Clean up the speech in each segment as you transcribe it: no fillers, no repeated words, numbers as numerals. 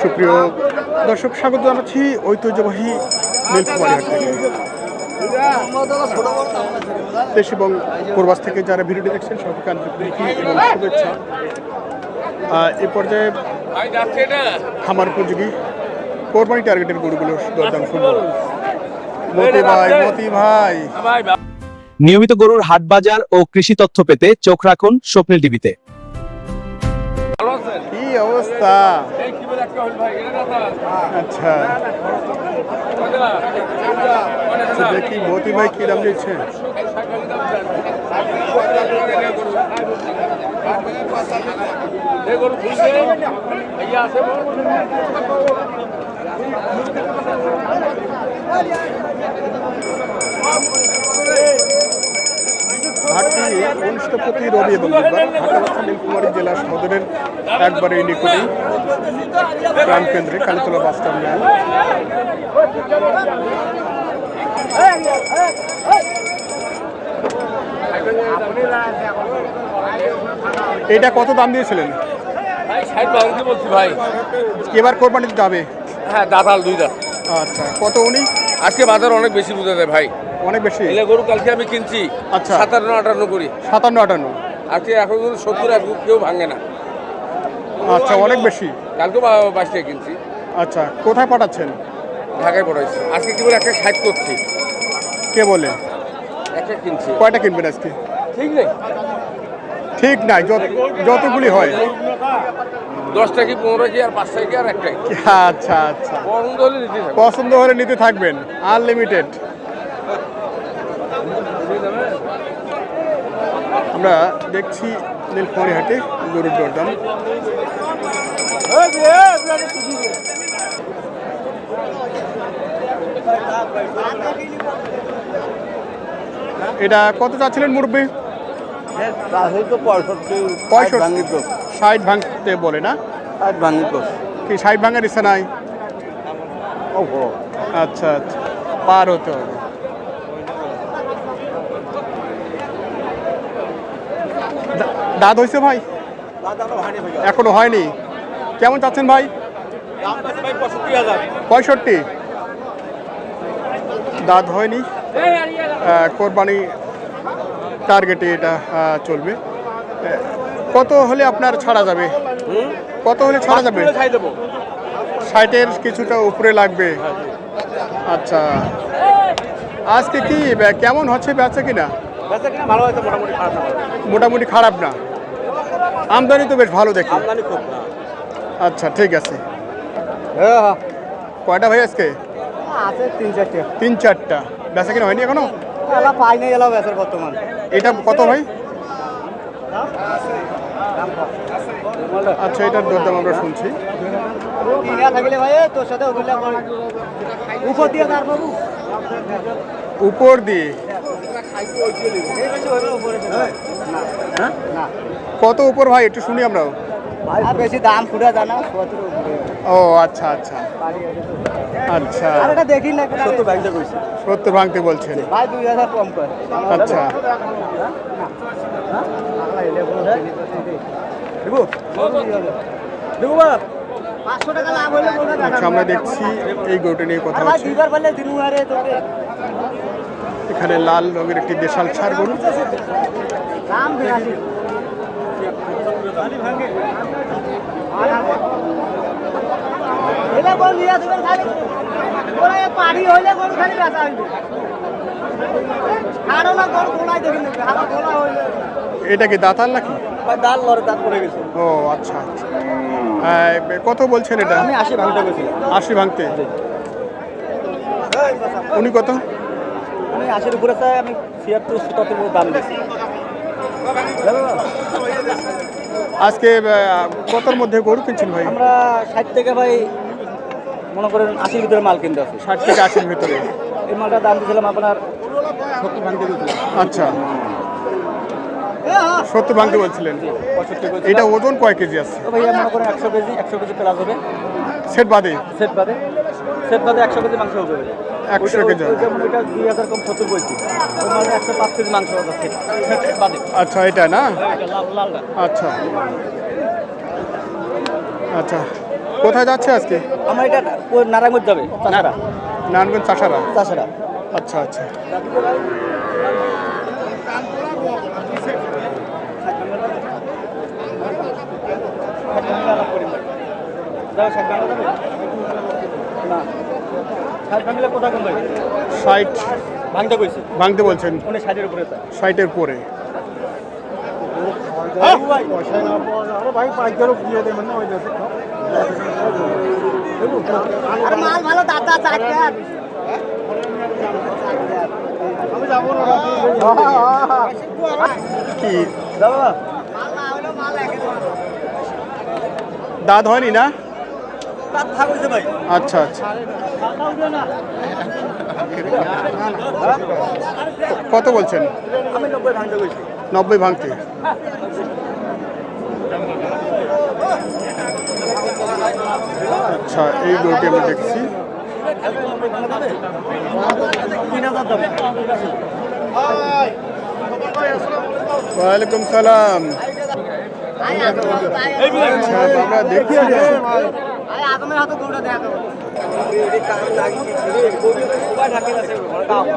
সুপ্রিয় দর্শক, স্বাগত জানাচ্ছি ঐতিহ্যবাহী নীলফামারী হাট থেকে। দেশ এবং প্রবাস থেকে যারা ভিডিওটি দেখছেন সবাইকে আন্তরিক প্রীতি এবং শুভেচ্ছা। এ পর্যায়ে খামার উপযোগী কোরবানি টার্গেটের গরুগুলোর দরদাম শুনবো। মতি ভাই নিয়মিত গরুর হাট বাজার ও কৃষি তথ্য পেতে চোখ রাখুন স্বপ্নিল টিভিতে। কি অবস্থা? আচ্ছা, দেখি মতি ভাই কি দাম দিচ্ছে। হাটটি অনুষ্ঠিত প্রতি রবি এবং বুধবার। হাটের অবস্থান নীলফামারী জেলা সদরের একবারে নিকটেই প্রাণকেন্দ্রে কালীতলা বাস টার্মিনাল। এটা কত দাম দিয়েছিলেন? ভাই এবার কোরবানিতে যাবে? হ্যাঁ, দাঁতাল দুই দাঁত। আচ্ছা, কত উনি? আজকে বাজার অনেক বেশি বুঝে দেয় ভাই, অনেক বেশি। এলে গরু কালকে আমি কিনছি। আচ্ছা, 57-58 করি। 57-58। আজকে এখন 70 কেউ ভাঙে না। আচ্ছা, অনেক বেশি। কালকে 22 টাকা কিনছি। আচ্ছা, কোথায় পাঠাচ্ছেন? ঢাকায় পড়াইছি। আজকে কি বলে একটা 60 করছি। কে বলে? একটা কিনছি। কয়টা কিনবেন আজকে? ঠিক নেই, ঠিক নাই, যতগুলি হয়। 10 টাকা কি 15 কি আর 5 টাকা কি আর একটাই। আচ্ছা আচ্ছা, পছন্দ হলে নিতে থাকবো। পছন্দ হলে নিতে থাকবেন, আনলিমিটেড। আমরা দেখছি নীলফামারী হাটে গরুর দরদাম। এটা কত চাচ্ছিলেন মুরব্বী? 60 ভাঙতে বলে না? কি 60 ভাঙার ইচ্ছা নাই? আচ্ছা আচ্ছা, পার হতে হবে। দাঁত হয়েছে ভাই? এখনো হয়নি। কেমন চাচ্ছেন ভাই? 65। দাঁত হয়নি, কোরবানি টার্গেটে এটা চলবে। কত হলে আপনার ছাড়া যাবে? কত হলে ছাড়া যাবে? 60-এর কিছুটা উপরে লাগবে। আচ্ছা, আজকে কি কেমন হচ্ছে বেচা কিনা? মোটামুটি খারাপ না, আমদানি তো বেশ ভালো দেখি। আচ্ছা, ঠিক আছে। কয়টা ভাই আজকে? 3-4টা। বেচা কিনা হয়নি এখনো? বর্তমান এটা কত ভাই? আচ্ছা, এটার দরদাম আমরা শুনছি। উপর দিয়ে কত উপর ভাই? একটু শুনি আমরাও। বেশি দাম ফুটা জানা। ও আচ্ছা আচ্ছা আচ্ছা, দেখি না 70 ভাঙতে বলছেন। ভাই 2000 কম করে। আচ্ছা, আচ্ছা, আমরা দেখছি এই গরুটা নিয়ে কথা হচ্ছে। এখানে লাল রঙের একটি দেশাল ছাড় গরু। এটা কি দাঁতাল নাকি? ও আচ্ছা আচ্ছা, কত বলছেন এটা? আমি 80 ভাঙতে গেছিলাম। 80 ভাঙতে। উনি কত? আমি 80-র উপরে চাই। আমি 76-77 দাম দিচ্ছি। আজকে কতর মধ্যে গরু কিনছেন ভাই? আমরা 60 থেকে ভাই মনে করেন 80-র ভিতরে মাল কিনতে আছি। 60 থেকে 80-র ভিতরে। এই মালটার দাম দিয়েছিলাম আপনার 70 ভাঙতে গেছিলাম। আচ্ছা, 70 ভাঙতে বলছিলেন। এটা ওজন কয় কেজি আছে? তো ভাইয়া মনে করেন 100 কেজি প্লাস হবে। সেট বাদে? সেট বাদে 100 কেজি মাংস হবে। 100 কেজি। যেমন এটা 2000 কম 70 বলছি, ওর মানে 105 কেজি মাংস হবে সেট বাদে। আচ্ছা, এটা না? লালটা। আচ্ছা আচ্ছা, কোথায় যাচ্ছে আজকে? আমার এটা নারায়ণগঞ্জ যাবে তাছাড়া নারায়ণগঞ্জ চাষারা। তাছাড়া আচ্ছা আচ্ছা। না ষাট ভাঙলে কোথায় কম ভাই 60 ভাঙতে কইছে ভাঙতে বলছেন, উনি 60-এর উপরে চায় 60-এর পরে। মাল ভালো দাদা চাকরি কি দাঁত হয়নি না? ভাই আচ্ছা আচ্ছা। কত বলছেন? আমি 90 ভাঙতে কইছি 90 ভাঙতে। আচ্ছা, এই গরুটি আমরা দেখছি। 3000 দাম ওয়ালাইকুম সালাম। আচ্ছা, আমরা দেখছি যে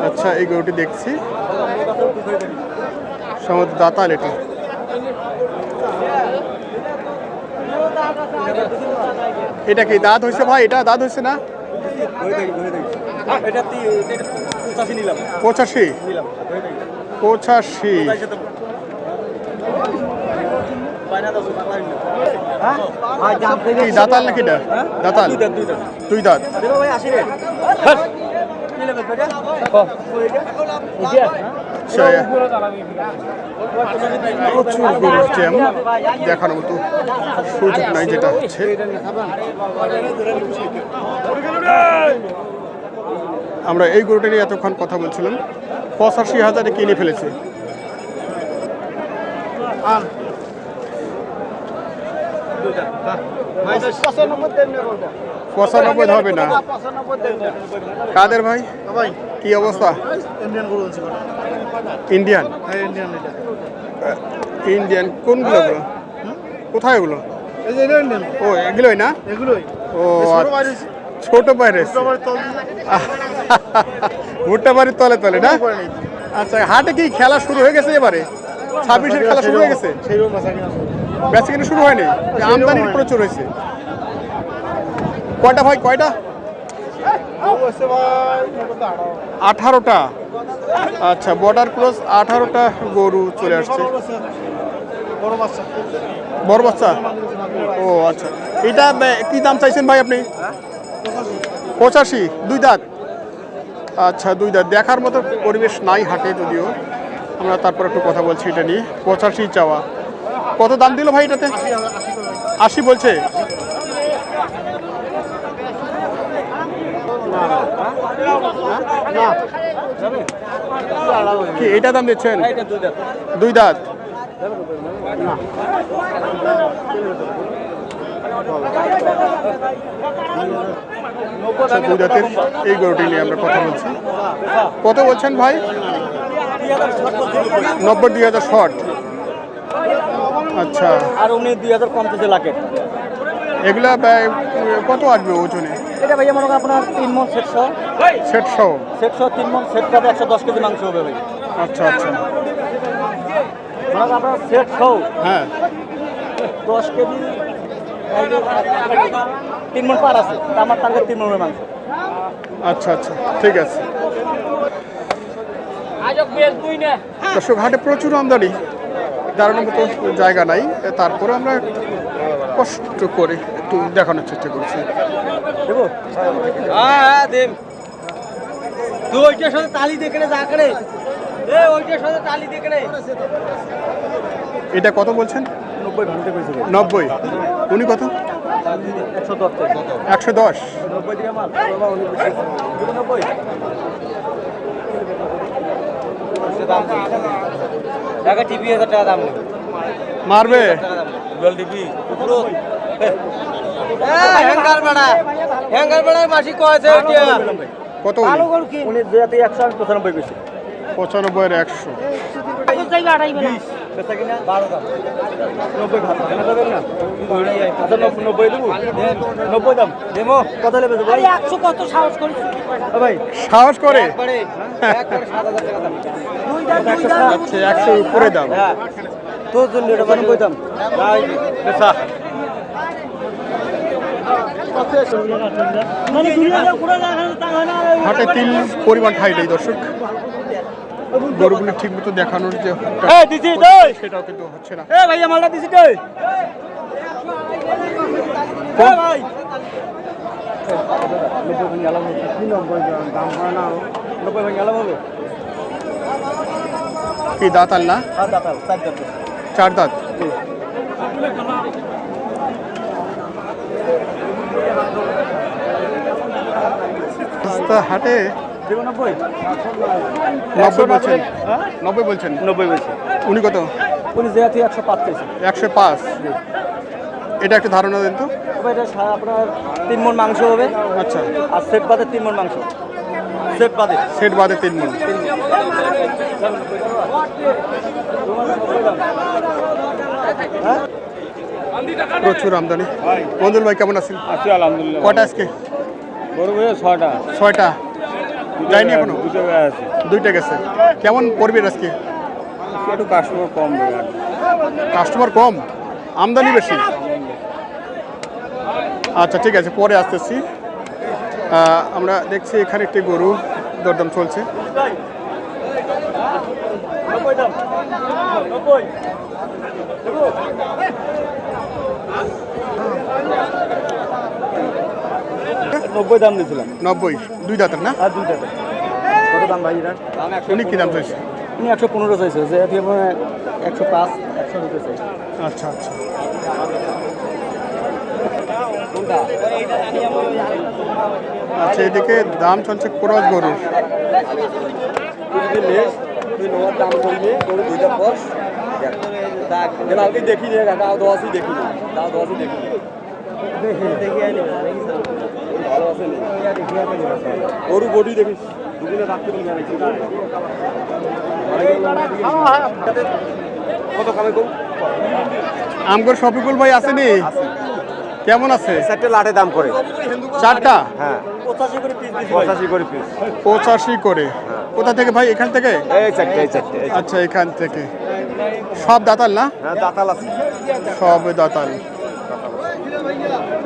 আচ্ছা, এই গরুটি দেখছি সম্ভবত দাতাল এটি। এটা কি দাঁত হয়েছে ভাই? এটা দাঁত হয়েছে না? এটা 85 নিলাম 85 85। কি দাতাল নাকি এটা? দাতাল, দুই দাঁত। আচ্ছা, প্রচুর গরুর জ্যাম, দেখানোর মতো সুযোগ নাই যেটা হচ্ছে। আমরা এই গরুটা নিয়ে এতক্ষণ কথা বলছিলাম। 85,000-এ কিনে ফেলেছে। পঁচানব্বই হবে না। কাদের ভাই কি অবস্থা? ইন্ডিয়ান ইন্ডিয়ান কোনগুলো? কোথায় এগুলো? ও এগুলোই না? ও ছোট বাইরে ভুট্টা বাড়ির তলে তলে না? আচ্ছা, হাটে কি খেলা শুরু হয়ে গেছে এবারে? 26-এর খেলা শুরু হয়ে গেছে? বেচা কিনা শুরু হয়নি? আমদানি প্রচুর হয়েছে। কয়টা ভাই, কয়টা? 18টা। আচ্ছা, বর্ডার ক্রস 18টা গরু চলে আসছে। বড় বাচ্চা? ও আচ্ছা। এটা কি দাম চাইছেন ভাই আপনি? 85, দুই দাঁত। আচ্ছা, দুই দাঁত। দেখার মতো পরিবেশ নাই হাটে, যদিও আমরা তারপর একটু কথা বলছি এটা নিয়ে। 85 চাওয়া। কত দাম দিল ভাই এটাতে? 80 বলছে। কি এটা দাম দিচ্ছেন? দুই দাঁত। আচ্ছা, দুই দাঁতের এই গরুটি নিয়ে আমরা কথা বলছি। কত বলছেন ভাই? 90, 2000 শর্ট। আচ্ছা, আর উনি 2000 কম দিতে লাগে। এগুলা কত আসবে ওজনে? এটা ভাইয়া মনে করেন আপনার 3 মণ সেট সহ সেট সহ 3 মণ সেট পাবে 110 কেজি মাংস হবে ভাই। আচ্ছা আচ্ছা। মনে করেন আপনার সেট সহ হ্যাঁ, 10 কেজি 3 মণ পার আছে। আমার টার্গেট 3 মণের মাংস। আচ্ছা আচ্ছা, ঠিক আছে। দর্শক, হাটে প্রচুর আমদানি, দাঁড়ানোর মতো জায়গা নাই। তারপরে আমরা কষ্ট করে একটু দেখানোর চেষ্টা করছি। দেবো? হ্যাঁ দেব। তুই ওইটার সাথে তালি দেখে যা করে ওইটার সাথে তালি দেখে। এটা কত বলছেন? 90 ভাঙতে কইছে 90। উনি কত? 110 110। 90 দিয়ে মাল বাবা উনি বেশি 90 টাকা টিভি 1000 টাকা দাম নেবে। মারবে গুগল টিভি হ্যাঙ্গার বড়া মাসি কয়েছে ওইটা কত? উনি যেতে 195 কইছে। 95 এর 100। বেচা কিনা 12 দাম 90 ভাত কেনা যাবেন না আচ্ছা 90 দেবো 90 দাম দেবো কত নেবে ভাই 100 কত সাহস করিস ভাই সাহস করে একবারে 7000 টাকা দাম আচ্ছা 100 উপরে দাম। হ্যাঁ তোর জন্য এটা 90 দাম ভাই বেচা হাটে তিল পরিমাণ খাই নেই দর্শক, গরুগুলো ঠিক মতো দেখানোর যে সেটাও কিন্তু হচ্ছে না। ভাইয়া মালটা দিছি কই ভাই কি দাঁতাল না চার দাঁত? হাটে 90 বলছেন, 90 বলছেন। 90 বলছি উনি কত? উনি যেহেতু 105 পেয়েছে 105। এটা একটা ধারণা দেন তো। এটা আপনার 3 মণ মাংস হবে। আচ্ছা, আর সেট বাদে 3 মণ মাংস, সেট বাদে সেট বাদে 3 মণ। প্রচুর আমদানি। মঞ্জুল ভাই কেমন আছেন? আছি আলহামদুলিল্লাহ। কটা আজকে? গরু ভাইয়া 6টা। 6টা যায়নি এখনো? দুটো আছে। 2টা গেছে। কেমন পড়বে আজকে? একটু কাস্টমার কম দেবে। কাস্টমার কম, আমদানি বেশি। আচ্ছা ঠিক আছে, পরে আসতেছি। আমরা দেখছি এখানে একটি গরু দরদাম চলছে। নব্বই দাম দিয়েছিলাম। 90, 2 দাঁতের না? আর 2 টাকা কত দাম ভাই এটার? উনি কি দাম চাইছে? উনি 115 চাইছে, যে 105 100 রুপে চাইছে। আচ্ছা আচ্ছা। আচ্ছা, এদিকে দাম চলছে ক্রস গরুর। দাম করবে গরু 2টা বস দেখি নিয়ে দাও 10ই দেখি দাও 10ই দেখি দেখি আইলে ভালো আছে গরু বডি দেখিস দুদিনে রাখতে কত কামে করুন। আমগর শফিকুল ভাই আসেনি? কেমন আছে? 4টে লাটে দাম করে 4টা? হ্যাঁ 85 করে পিস দিছি 85 করে পিস 85 করে। কোথা থেকে ভাই? এখান থেকে? এই 4টে আচ্ছা, এখান থেকে। সব দাতাল না? হ্যাঁ দাতাল আছে সব দাতাল।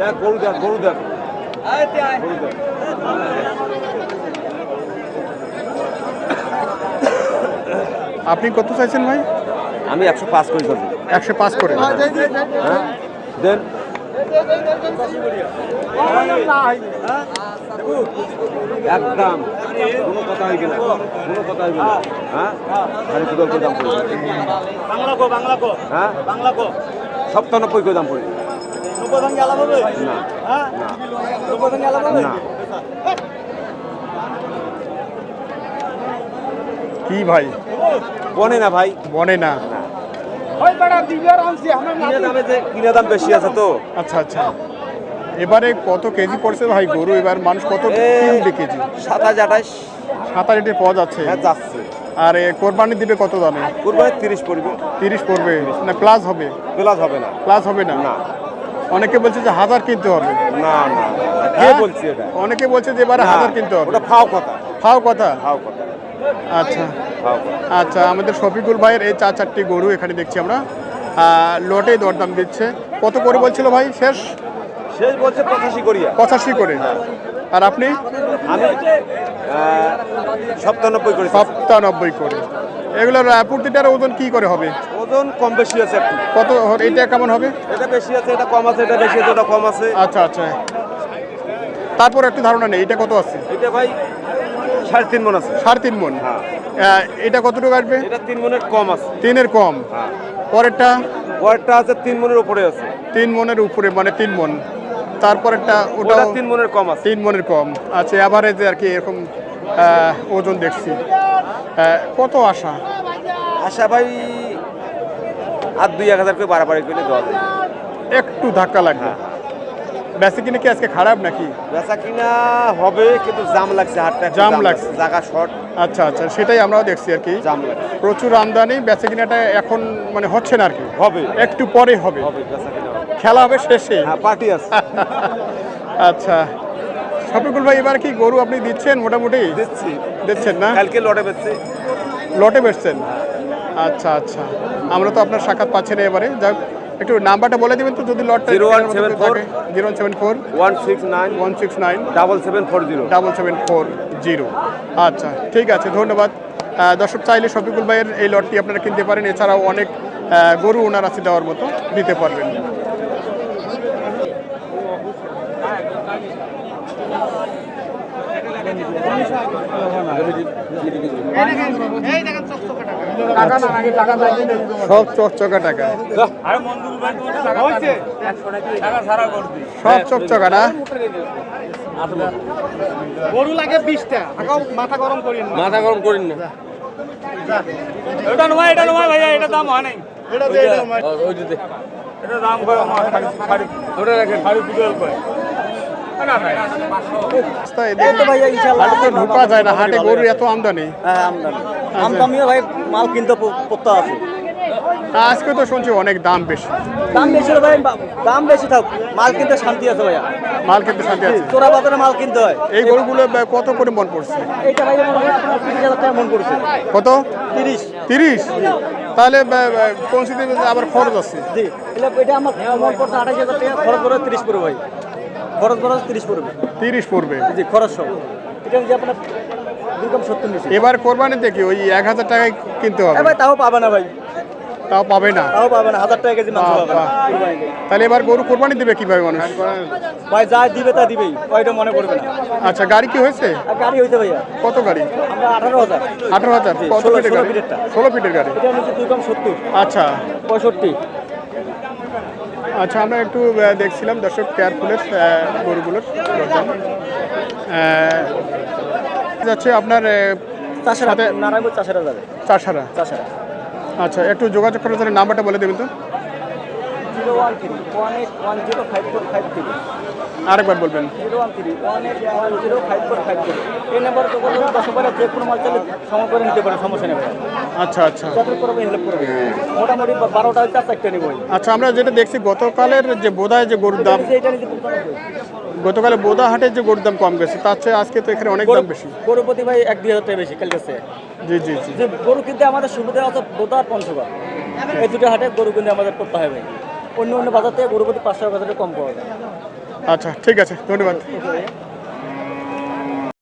দেখ গরু দেখ গরু দেখ আপনি কত চাইছেন ভাই? আমি 105 করে চলছি। 105 করে। হ্যাঁ দেন একদম কোনো কথা হয়ে গেল হ্যাঁ আরে দুদল করে দাম পড়ে বাংলা কো হ্যাঁ বাংলা কো 97 করে দাম পড়ে 90 দাম আলাদা হবে না হ্যাঁ 90 দাম আলাদা হবে না। কি ভাই বনে না ভাই বনে না? কিনা দাম বেশি আছে তো। আচ্ছা আচ্ছা। এবারে কত কেজি পড়ছে ভাই গরু? এবার মানুষ কত কিনবে কেজি? 27-28 27 পাওয়া যাচ্ছে। হ্যাঁ যাচ্ছে। আর কোরবানি দিবে কত দামে? কুরবানি 30 পড়বে। 30 পড়বে না? প্লাস হবে? প্লাস হবে না। প্লাস হবে না? না। অনেকে বলছে যে 1000 কিনতে হবে। না না কে বলছে এটা? অনেকে বলছে যে এবারে 1000 কিনতে হবে। ওটা ফাও কথা। ফাও কথা? ফাও কথা। আচ্ছা ফাও কথা। আচ্ছা, আমাদের শফিকুল ভাইয়ের এই 4-4টি গরু এখানে দেখছি আমরা। লটে দরদাম দিচ্ছে। কত করে বলছিল ভাই শেষ? শেষ বলছে 85 করিয়া। 85 করে। আর আপনি? আমি 97 করে। 97 করে। এগুলোর প্রতিটার ওজন কি করে হবে? ওজন কম বেশি আছে একটু। কত? এটা কেমন হবে? এটা বেশি আছে, এটা কম আছে, এটা বেশি আছে, এটা কম আছে। আচ্ছা আচ্ছা। তারপর একটু ধারণা নেই এটা কত আছে? এটা ভাই 3.5 মণ আছে। 3.5 মণ। হ্যাঁ। এটা কতটুকু আসবে? এটা 3 মণের কম আছে। 3-এর কম। হ্যাঁ। পরেরটা? পরেরটা আছে 3 মণের উপরে আছে। 3 মণের উপরে, মানে 3 মণ। তারপরেরটা ওটা ওটাও 3 মণের কম আছে। 3 মণের কম। আচ্ছা, এভারেজে আর কি এরকম ওজন দেখছি। কত আশা? আশা ভাই আর 2-1000 করে বাড়াবাড়ি করে দেওয়া যায়। একটু ধাক্কা লাগবে। বেচে কিনে কি আজকে খারাপ নাকি? বেচা কিনা হবে কিন্তু জাম লাগছে, হাটটা একটু জাম লাগছে। জায়গা শর্ট, আচ্ছা আচ্ছা, সেটাই আমরাও দেখছি আর কি। জাম লাগছে। প্রচুর আমদানি, বেচে কিনাটা এখন মানে হচ্ছে না আর কি, হবে একটু পরে হবে। হবে বেচা কিনা হবে। খেলা হবে শেষে। হ্যাঁ, পার্টি আছে। আচ্ছা, শফিকুল ভাই এবার কি গরু আপনি দিচ্ছেন মোটামুটি? দিচ্ছি, দিচ্ছেন না? কালকে লটে বেচছি। লটে বেচছেন? আচ্ছা আচ্ছা, আমরা তো আপনার সাক্ষাৎ পাচ্ছি না এবারে। যাক, একটু নাম্বারটা বলে দিবেন তো যদি লটটা 0174 0174169 169 7740। 7740। আচ্ছা ঠিক আছে, ধন্যবাদ। দর্শক চাইলে শফিকুল ভাইয়ের এই লটটি আপনারা কিনতে পারেন, এছাড়াও অনেক গরু ওনার আছে দেওয়ার মতো, দিতে পারবেন। সব চকচকা টাকা, সব চকচকা না? গরু লাগে 20টা, মাথা গরম করেন না। মাথা গরম করেন না। এটা নয় ভাইয়া, এটা দাম হয় নাই। ওই দিতে এটা দাম করে ওটা রাখেন। রাস্তায় এদিকে হাটে তো ঢোকা যায় না, হাটে গরু এত আমদানি। আমদামিও ভাই মাল কিনতে পড়তে আছে। আজকে তো শুনছি অনেক দাম বেশি। দাম বেশি ভাই, দাম বেশি থাক, মাল কিনতে শান্তি আছে ভাইয়া। মাল কিনতে শান্তি আছে। চোরা বাজারে মাল কিনতে হয়। এই গরুগুলো কত করে মন পড়ছে? এইটা ভাই আপনার 30,000 টাকা মন করছে। কত? 30। 30? তাহলে পৌঁছতে আবার খরচ আছে। জি, এটা আমার মন করছে 28,000 টাকা, খরচ করে 30 পড়বে ভাই। খরচ করে 30 পড়বে। 30 পড়বে? জি, খরচ সব। এটা যে আপনার 270 নিচে। এবার কোরবানিতে কি ওই 1000 টাকায় কিনতে হবে? ভাই তাও পাবে না ভাই, তাও পাবে না? তাও পাবে না, 1000 টাকা কেজি মাংস পাবে না। তাহলে এবার গরু কোরবানি দিবে কিভাবে মানুষ? ভাই যা দিবে তা দিবেই, ওইটা মনে করবে না। আচ্ছা, গাড়ি কি হয়েছে? আর গাড়ি হইতে ভাইয়া কত গাড়ি? আমরা 18,000। 18,000? কত 16 ফিটের গাড়ি? ফিটেরটা। 16 ফিটের গাড়ি। এটা নিচে 270, আচ্ছা 65। আচ্ছা, আমরা একটু দেখছিলাম দর্শক কেয়ারফুলের গরুগুলোর দরদাম। যাচ্ছে আপনার চাষারা, সাথে নারায়ণগঞ্জ চাষারা যাবে। চাষারা। চাষারা আচ্ছা, একটু যোগাযোগ করার জন্য নাম্বারটা বলে দেবেন তো? 013-18105453। আরেকবার বলবেন। 013-18105453। এই নাম্বার যোগাযোগ 10 টাকা যে কোনো মাল চাইলে সময় করে নিতে পারে, সমস্যা নেই ভাই। আচ্ছা আচ্ছা যত করবে হেল্প করবে, মোটামুটি 12টা 4টা নিব। আচ্ছা, আমরা যেটা দেখছি গতকালের যে বোদায় যে গরুর দাম, এটা নিতে 95। গতকালে বোদা হাটের যে গরুর দাম কম গেছে, তার চেয়ে আজকে তো এখানে অনেক দাম বেশি। গরু প্রতি ভাই 1-2 হাজার টাকা বেশি কাল গেছে। জি জি জি। যে গরু কিনতে আমাদের সুবিধা আছে বোদা আর পঞ্চগড়, এই দুটো হাটে গরু কিনতে আমাদের করতে হয় ভাই। অন্য অন্য বাজার থেকে গরু প্রতি 500 টাকা কম পাওয়া যায়। আচ্ছা ঠিক আছে, ধন্যবাদ।